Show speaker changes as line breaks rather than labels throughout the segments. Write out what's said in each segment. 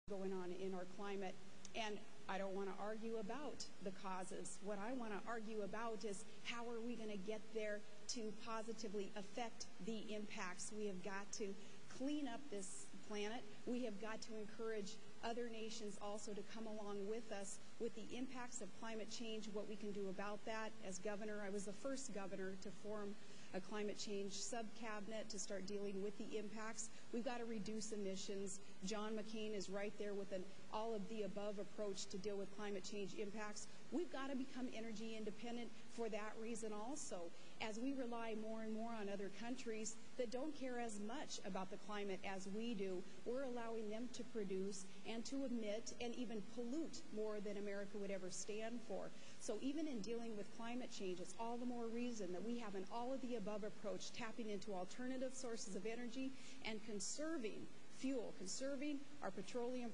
going on in our climate. And I don't want to argue about the causes. What I want to argue about is how are we going to get there to positively affect the impacts. We have got to clean up this planet. We have got to encourage other nations also to come along with us with the impacts of climate change, what we can do about that. As governor, I was the first governor to form a climate change sub-cabinet to start dealing with the impacts. We've got to reduce emissions. John McCain is right there with an all-of-the-above approach to deal with climate change impacts. We've got to become energy independent for that reason also, as we rely more and more on other countries that don't care as much about the climate as we do. We're allowing them to produce and to emit and even pollute more than America would ever stand for. So even in dealing with climate change, it's all the more reason that we have an all-of-the-above approach, tapping into alternative sources of energy and conserving fuel, conserving our petroleum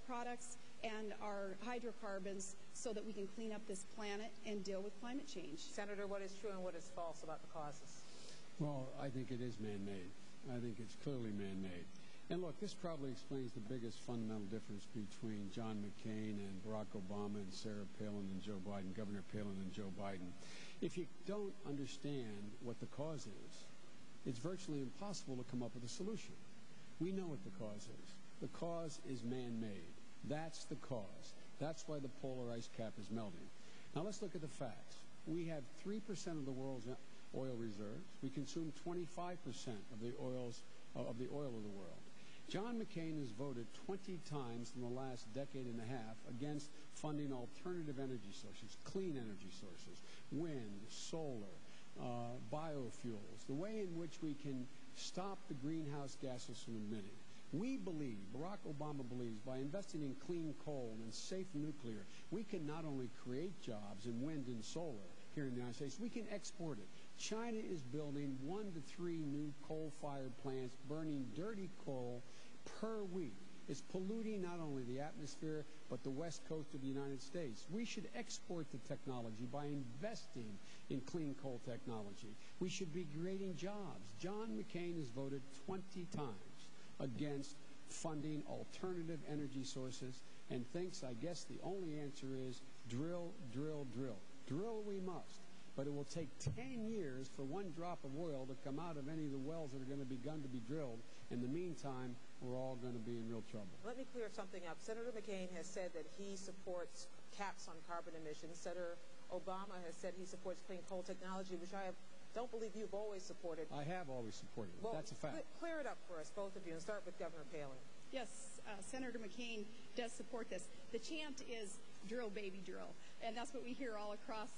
products and our hydrocarbons so that we can clean up this planet and deal with climate change.
Senator, what is true and what is false about the causes?
Well, I think it is man-made. I think it's clearly man-made. And look, this probably explains the biggest fundamental difference between John McCain and Barack Obama and Sarah Palin and Joe Biden, Governor Palin and Joe Biden. If you don't understand what the cause is, it's virtually impossible to come up with a solution. We know what the cause is. The cause is man-made. That's the cause. That's why the polar ice cap is melting. Now let's look at the facts. We have 3% of the world's oil reserves. We consume 25% of the oil of the world. John McCain has voted 20 times in the last decade and a half against funding alternative energy sources, clean energy sources, wind, solar, biofuels, the way in which we can stop the greenhouse gases from emitting. We believe, Barack Obama believes, by investing in clean coal and safe nuclear, we can not only create jobs in wind and solar here in the United States, we can export it. China is building 1 to 3 new coal-fired plants, burning dirty coal per week. It's polluting not only the atmosphere, but the west coast of the United States. We should export the technology by investing in clean coal technology. We should be creating jobs. John McCain has voted 20 times against funding alternative energy sources and thinks, I guess, the only answer is drill, drill, drill. Drill we must. But it will take 10 years for one drop of oil to come out of any of the wells that are going to be begun to be drilled. In the meantime, we're all going to be in real trouble.
Let me clear something up. Senator McCain has said that he supports caps on carbon emissions. Senator Obama has said he supports clean coal technology, which I don't believe you've always supported.
I have always supported it.
Well,
that's a fact.
Clear it up for us, both of you, and start with Governor Palin.
Yes, Senator McCain does support this. The chant is drill, baby, drill. And that's what we hear all across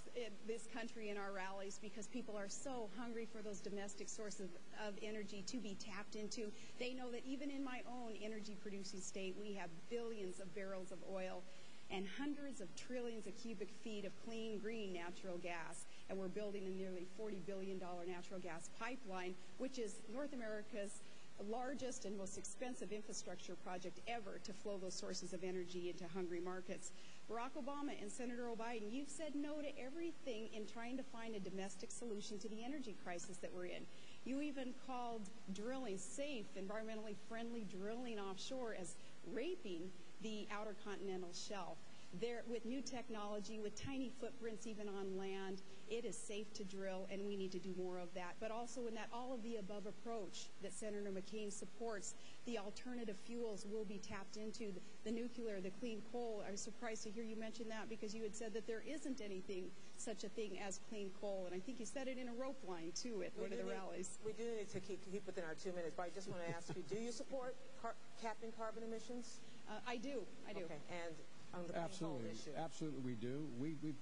this country in our rallies, because people are so hungry for those domestic sources of energy to be tapped into. They know that even in my own energy-producing state, we have billions of barrels of oil and hundreds of trillions of cubic feet of clean, green natural gas. And we're building a nearly $40 billion natural gas pipeline, which is North America's largest and most expensive infrastructure project ever to flow those sources of energy into hungry markets. Barack Obama and Senator Biden, you've said no to everything in trying to find a domestic solution to the energy crisis that we're in. You even called drilling, safe, environmentally friendly drilling offshore, as raping the outer continental shelf. There, with new technology, with tiny footprints even on land, it is safe to drill, and we need to do more of that. But also in that all-of-the-above approach that Senator McCain supports, the alternative fuels will be tapped into, the nuclear, the clean coal. I was surprised to hear you mention that, because you had said that there isn't such a thing as clean coal. And I think you said it in a rope line, too, at one of the rallies.
We do need to keep within our 2 minutes, but I just want to ask you, do you support capping carbon emissions?
I do.
Okay. And on the
Absolutely.
issue.
Absolutely we do.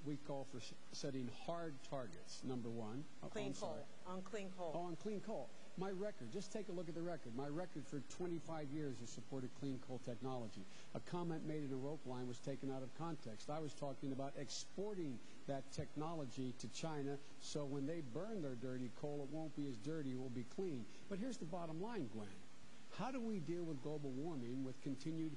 We call for setting hard targets, number one.
Clean coal. On clean coal.
Oh, on clean coal. My record, just take a look at the record. My record for 25 years has supported clean coal technology. A comment made in a rope line was taken out of context. I was talking about exporting that technology to China, so when they burn their dirty coal, it won't be as dirty, it will be clean. But here's the bottom line, Gwen. How do we deal with global warming with continued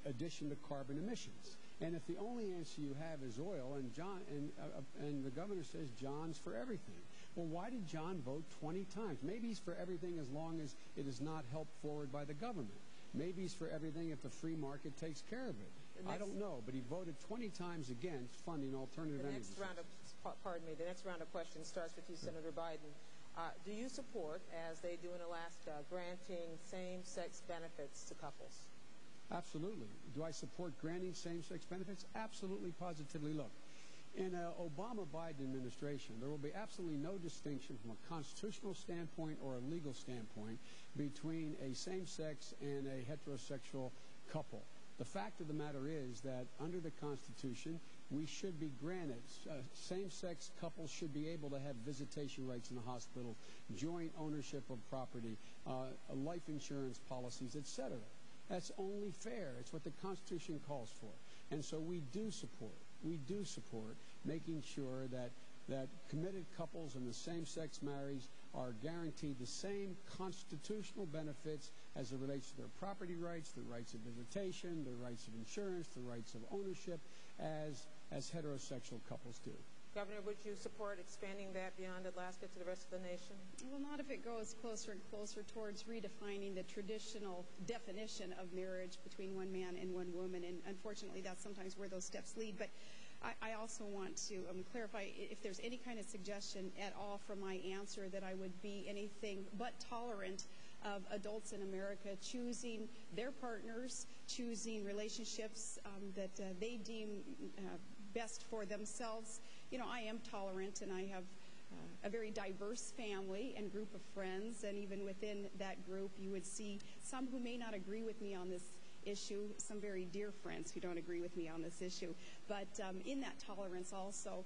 addition to carbon emissions? And if the only answer you have is oil, and the governor says John's for everything, well, why did John vote 20 times? Maybe he's for everything as long as it is not helped forward by the government. Maybe he's for everything if the free market takes care of it. I don't know, but he voted 20 times against funding alternative energy.
The next round of questions starts with you, Senator Biden. Do you support, as they do in Alaska, granting same-sex benefits to couples?
Absolutely. Do I support granting same-sex benefits? Absolutely, positively. Look, in an Obama-Biden administration, there will be absolutely no distinction from a constitutional standpoint or a legal standpoint between a same-sex and a heterosexual couple. The fact of the matter is that under the Constitution, we should be granted, same-sex couples should be able to have visitation rights in the hospital, joint ownership of property, life insurance policies, etc. That's only fair. It's what the Constitution calls for. And so we do support making sure that committed couples and the same-sex marriage are guaranteed the same constitutional benefits as it relates to their property rights, their rights of visitation, their rights of insurance, their rights of ownership, as heterosexual couples do.
Governor, would you support expanding that beyond Alaska to the rest of the nation?
Well, not if it goes closer and closer towards redefining the traditional definition of marriage between one man and one woman, and unfortunately that's sometimes where those steps lead. But I also want to clarify if there's any kind of suggestion at all from my answer that I would be anything but tolerant of adults in America choosing their partners, choosing relationships that they deem best for themselves. You know, I am tolerant, and I have a very diverse family and group of friends, and even within that group you would see some who may not agree with me on this issue, some very dear friends who don't agree with me on this issue. But in that tolerance also,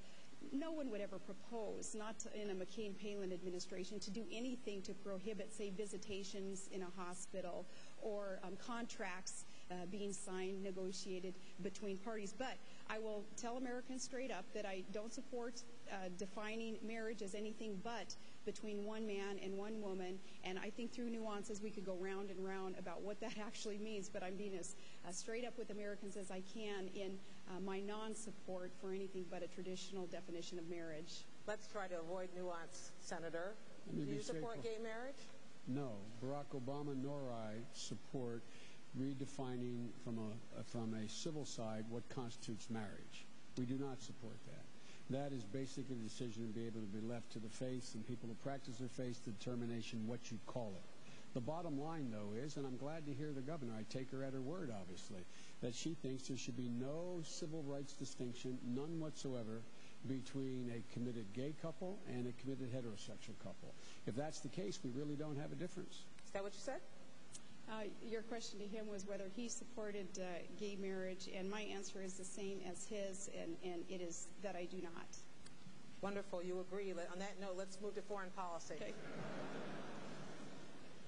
no one would ever propose, not in a McCain-Palin administration, to do anything to prohibit, say, visitations in a hospital or contracts being signed, negotiated between parties. But I will tell Americans straight up that I don't support defining marriage as anything but between one man and one woman, and I think through nuances we could go round and round about what that actually means, but I'm being as straight up with Americans as I can in my non-support for anything but a traditional definition of marriage.
Let's try to avoid nuance, Senator. Do you support gay marriage?
No. Barack Obama nor I support redefining from a civil side what constitutes marriage. We do not support that. That is basically a decision to be able to be left to the faith and people who practice their faith, the determination what you call it. The bottom line, though, is, and I'm glad to hear the governor, I take her at her word, obviously, that she thinks there should be no civil rights distinction, none whatsoever, between a committed gay couple and a committed heterosexual couple. If that's the case, we really don't have a difference.
Is that what you said?
Your question to him was whether he supported gay marriage, and my answer is the same as his, and it is that I do not.
Wonderful. You agree. On that note, let's move to foreign policy.
Okay.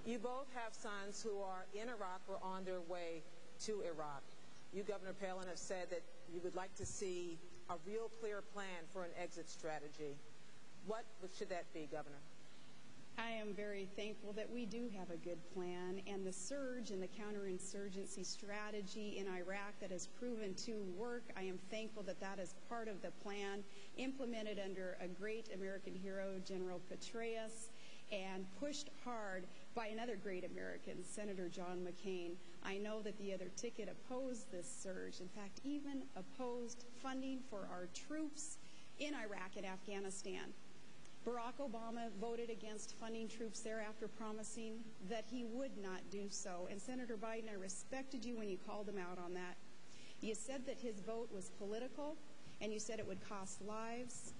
You both have sons who are in Iraq or on their way to Iraq. You, Governor Palin, have said that you would like to see a real clear plan for an exit strategy. What should that be, Governor?
I am very thankful that we do have a good plan, and the surge and the counterinsurgency strategy in Iraq that has proven to work, I am thankful that that is part of the plan implemented under a great American hero, General Petraeus, and pushed hard by another great American, Senator John McCain. I know that the other ticket opposed this surge, in fact, even opposed funding for our troops in Iraq and Afghanistan. Barack Obama voted against funding troops there after promising that he would not do so. And Senator Biden, I respected you when you called him out on that. You said that his vote was political, and you said it would cost lives.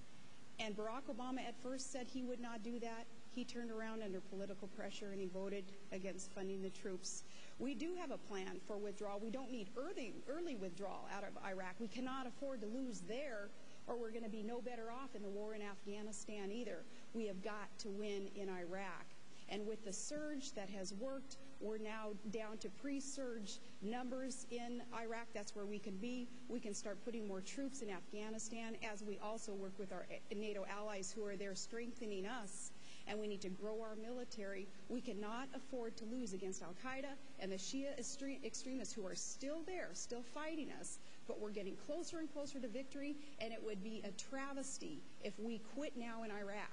And Barack Obama at first said he would not do that. He turned around under political pressure, and he voted against funding the troops. We do have a plan for withdrawal. We don't need early withdrawal out of Iraq. We cannot afford to lose there, or we're going to be no better off in the war in Afghanistan either. We have got to win in Iraq. And with the surge that has worked, we're now down to pre-surge numbers in Iraq. That's where we can be. We can start putting more troops in Afghanistan as we also work with our NATO allies who are there strengthening us. And we need to grow our military. We cannot afford to lose against Al-Qaeda and the Shia extremists who are still there, still fighting us. But we're getting closer and closer to victory, and it would be a travesty if we quit now in Iraq.